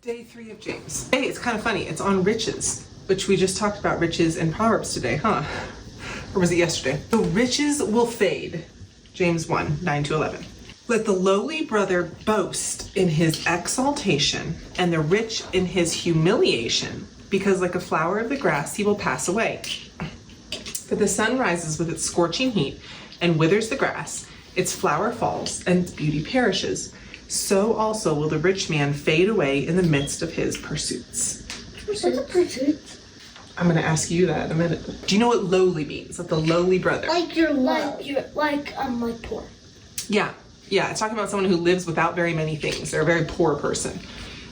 Day 3 of James. Hey, it's kind of funny. It's on riches, which we just talked about riches in Proverbs today, huh? Or was it yesterday? The riches will fade. James 1, 9-11. Let the lowly brother boast in his exaltation and the rich in his humiliation, because like a flower of the grass, he will pass away. For the sun rises with its scorching heat and withers the grass, its flower falls and its beauty perishes. So also will the rich man fade away in the midst of his pursuits. What's a pursuit? I'm going to ask you that in a minute. Do you know what lowly means? Like the lowly brother. Like you're low. Like poor. Yeah. Yeah, it's talking about someone who lives without very many things. They're a very poor person.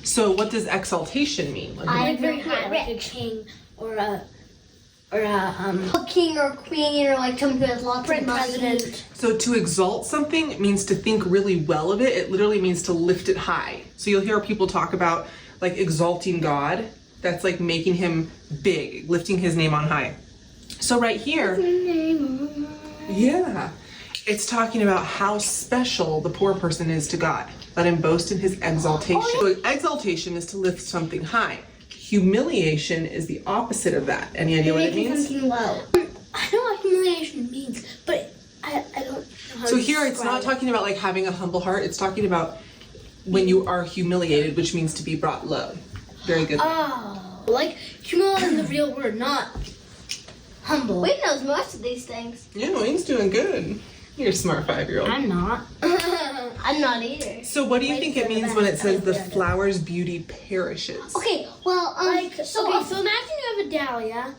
So what does exaltation mean? Like very high, like a king or a king or queen or like someone who has lots of money. So to exalt something means to think really well of it. It literally means to lift it high. So you'll hear people talk about like exalting God. That's like making him big, lifting his name on high. So right here, yeah, it's talking about how special the poor person is to God. Let him boast in his exaltation. So exaltation is to lift something high. Humiliation is the opposite of that. Any idea what it means? Something low. I know what humiliation means, but I don't know how So here it's not talking about like having a humble heart. It's talking about when you are humiliated, which means to be brought low. Very good. Oh, like humility in the real word, not humble. Wayne knows most of these things. Yeah, Wayne's doing good. You're a smart 5-year-old. I'm not. I'm not either. So what do you think it means when it says the flower's beauty perishes? Okay, well, so imagine you have a dahlia,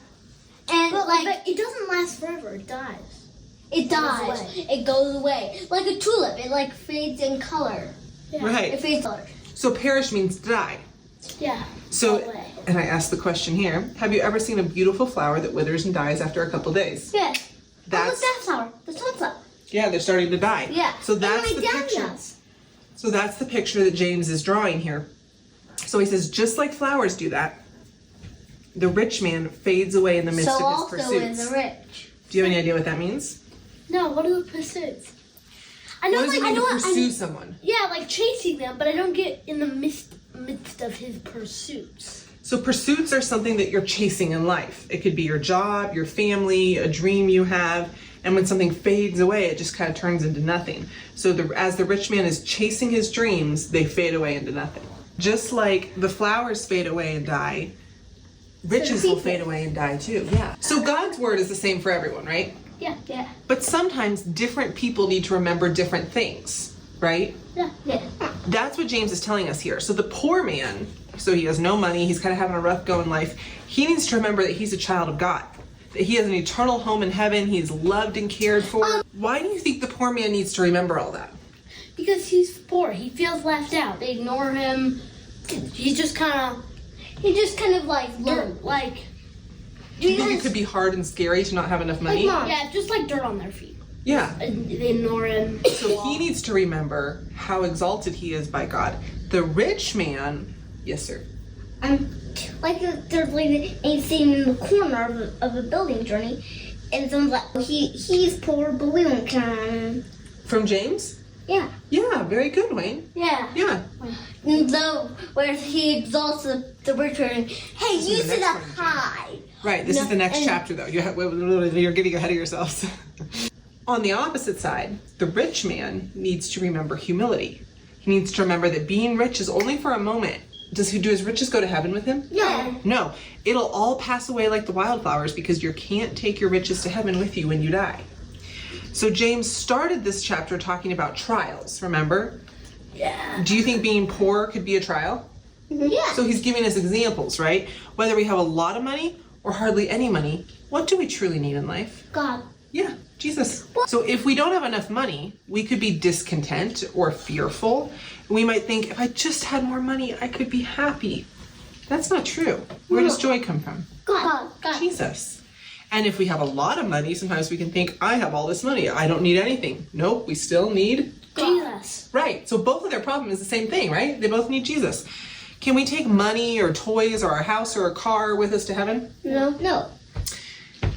and but it doesn't last forever. It dies. it dies. It goes away. Like a tulip, it like fades in color. Yeah. Right. It fades color. So perish means to die. Yeah. So, Go away. and I asked the question here, have you ever seen a beautiful flower that withers and dies after a couple days? Yes. That's, that flower. The sunflower. yeah, they're starting to die. Yeah. So that's And the like picture. dahlias. So that's the picture that James is drawing here. So he says, just like flowers do that, the rich man fades away in the midst So of his also pursuits. is the rich. Do you have any idea what that means? No, what are the pursuits? I know, What does it like, mean I know to what pursue someone? Yeah, like chasing them, but I don't get in the midst of his pursuits. So pursuits are something that you're chasing in life. It could be your job, your family, a dream you have, and when something fades away, it just kind of turns into nothing. So as the rich man is chasing his dreams, they fade away into nothing. Just like the flowers fade away and die, riches will fade away and die too. Yeah. So God's word is the same for everyone, right? Yeah. Yeah. But sometimes different people need to remember different things, right? Yeah. Yeah. That's what James is telling us here. So the poor man, so he has no money, he's kind of having a rough go in life, he needs to remember that he's a child of God, that he has an eternal home in heaven, he's loved and cared for. Why do you think the poor man needs to remember all that? Because he's poor. He feels left out. They ignore him. He's just kind of like dirt, like Do you think it could be hard and scary to not have enough money? yeah, just like dirt on their feet. Yeah. And they ignore him. So he needs to remember how exalted he is by God. The rich man, yes sir. Like there's like a scene in the corner of a building journey, and someone's like, he's poor, but we won't count on him. From James? Yeah. Yeah, very good, Wayne. Yeah. Yeah. Though where he exalts the rich man, hey, This you is the sit next up one, James. high. Right, this is the next and- chapter though. You're getting ahead of yourselves. On the opposite side, the rich man needs to remember humility. He needs to remember that being rich is only for a moment. Do his riches go to heaven with him? No. No. It'll all pass away like the wildflowers because you can't take your riches to heaven with you when you die. So James started this chapter talking about trials, remember? Yeah. Do you think being poor could be a trial? Yeah. So he's giving us examples, right? Whether we have a lot of money or hardly any money, what do we truly need in life? God. Yeah, Jesus. So if we don't have enough money, we could be discontent or fearful. We might think, if I just had more money, I could be happy. That's not true. Where does joy come from? God. Jesus. And if we have a lot of money, sometimes we can think, I have all this money, I don't need anything. Nope, we still need Jesus. Right. So both of their problem is the same thing, right? They both need Jesus. Can we take money or toys or our house or a car with us to heaven? No.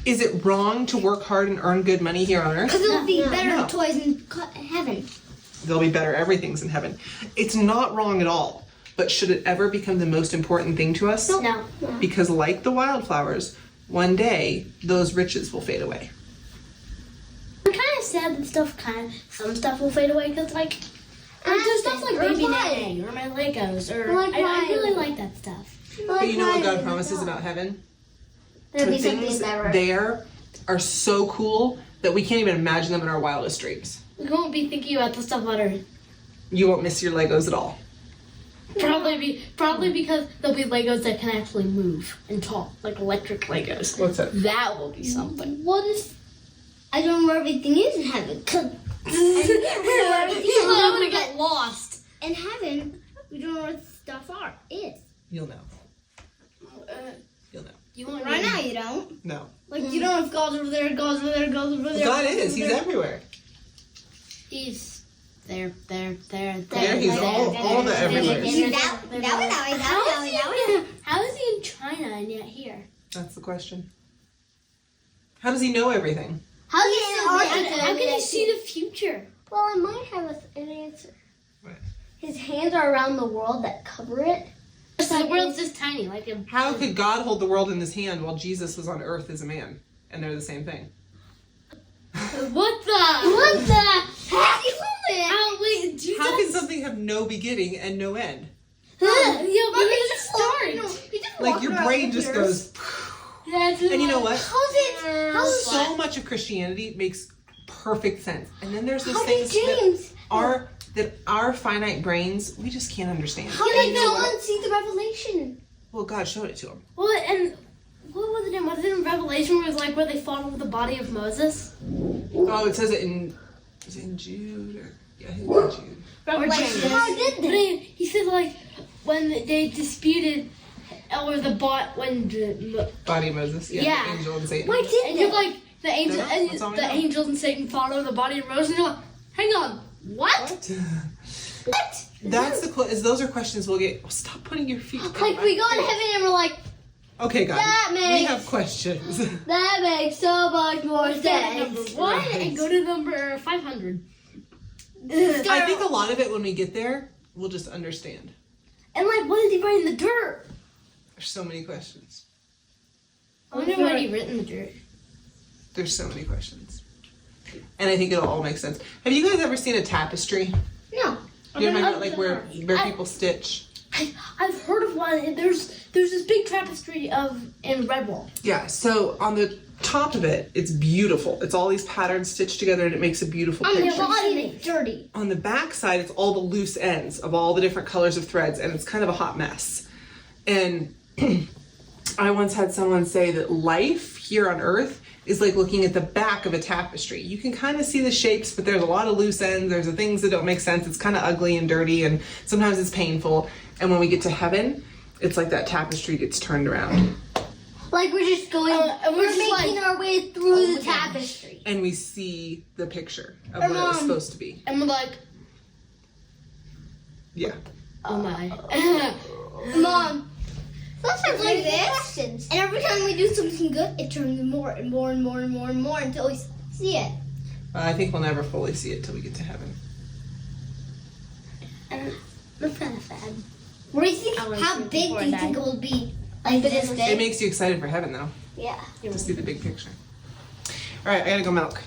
Is it wrong to work hard and earn good money here on earth? Because it'll be better No. toys in heaven. There'll be better everything's in heaven. It's not wrong at all. But should it ever become the most important thing to us? No. Because like the wildflowers, one day those riches will fade away. I'm kind of sad that some stuff will fade away because like there's stuff like Baby Nene or my Legos or I really like that stuff. But you know what God promises about heaven? There'll The be something things better. there are so cool that we can't even imagine them in our wildest dreams. We won't be thinking about the stuff on Earth. You won't miss your Legos at all. Probably because there'll be Legos that can actually move and talk, like electric Legos. What's that? That will be something. What if I don't know where everything is in heaven? I'm gonna get lost. In heaven, we don't know where stuff is. You'll know. You'll know. You want Right now, you don't. No. Like, you don't know if God's over there, God's over there, God's over there. God God's is. over He's there. everywhere. He's there. There, he's all the everywhere. He's that way. How is he in China and yet here? That's the question. How does he know everything? How How can he see the future? Well, I might have an answer. What? His hands are around the world that cover it. So the world's just tiny, like a. How could God hold the world in his hand while Jesus was on earth as a man? And they're the same thing. What the? What the heck? Oh wait, Jesus. How can something have no beginning and no end? Yeah, but it's start. Like your brain just goes. That's And you know what? How's So much of Christianity makes perfect sense. And then there's those How things did James? that our finite brains, we just can't understand. How did John see the revelation? Well, God showed it to him. Well, and what was it in? Was it in Revelation where it was like where they fought over the body of Moses? Oh, it says it in. Is it in Jude? Or, yeah, I think it's in Jude. Or James. How did But he said like when they disputed over the Body of Moses. Yeah. Yeah. The angel and Satan. Why did and you're like the angel No, and that's all we the know. angels and Satan fought over the body of Moses. And you're like, hang on, what? What? That's those are questions we'll get. Oh, stop putting your feet. Like we go in heaven and we're like, Okay, God. That We makes- have questions. that makes so much more Start at number sense. 1 Right. and go to number 500. I think a lot of it when we get there, we'll just understand. And like, what did he write in the dirt? There's so many questions. I wonder what he wrote in the dirt. There's so many questions. And I think it'll all make sense. Have you guys ever seen a tapestry? No. Do you remember like where people stitch? I've heard of one. There's this big tapestry in Redwall. Yeah, so on the top of it, it's beautiful. It's all these patterns stitched together and it makes a beautiful On the picture. bottom, it's dirty. On the back side, it's all the loose ends of all the different colors of threads, and it's kind of a hot mess. And I once had someone say that life here on Earth is like looking at the back of a tapestry. You can kind of see the shapes, but there's a lot of loose ends. There's the things that don't make sense. It's kind of ugly and dirty, and sometimes it's painful. And when we get to heaven, it's like that tapestry gets turned around. Like we're just going, and we're we're just making like, our way through the my gosh. tapestry. And we see the picture of what it was supposed to be. And we're like, Yeah. oh my. Mom, sometimes like this, and every time we do something good, it turns more and more and more and more and more until we see it. I think we'll never fully see it till we get to heaven. And that's kind of sad. What do you think? I wanna How see it big before do I you die. think it will be? Like this It big? makes you excited for heaven, though, Yeah. to see the big picture. All right, I gotta go milk.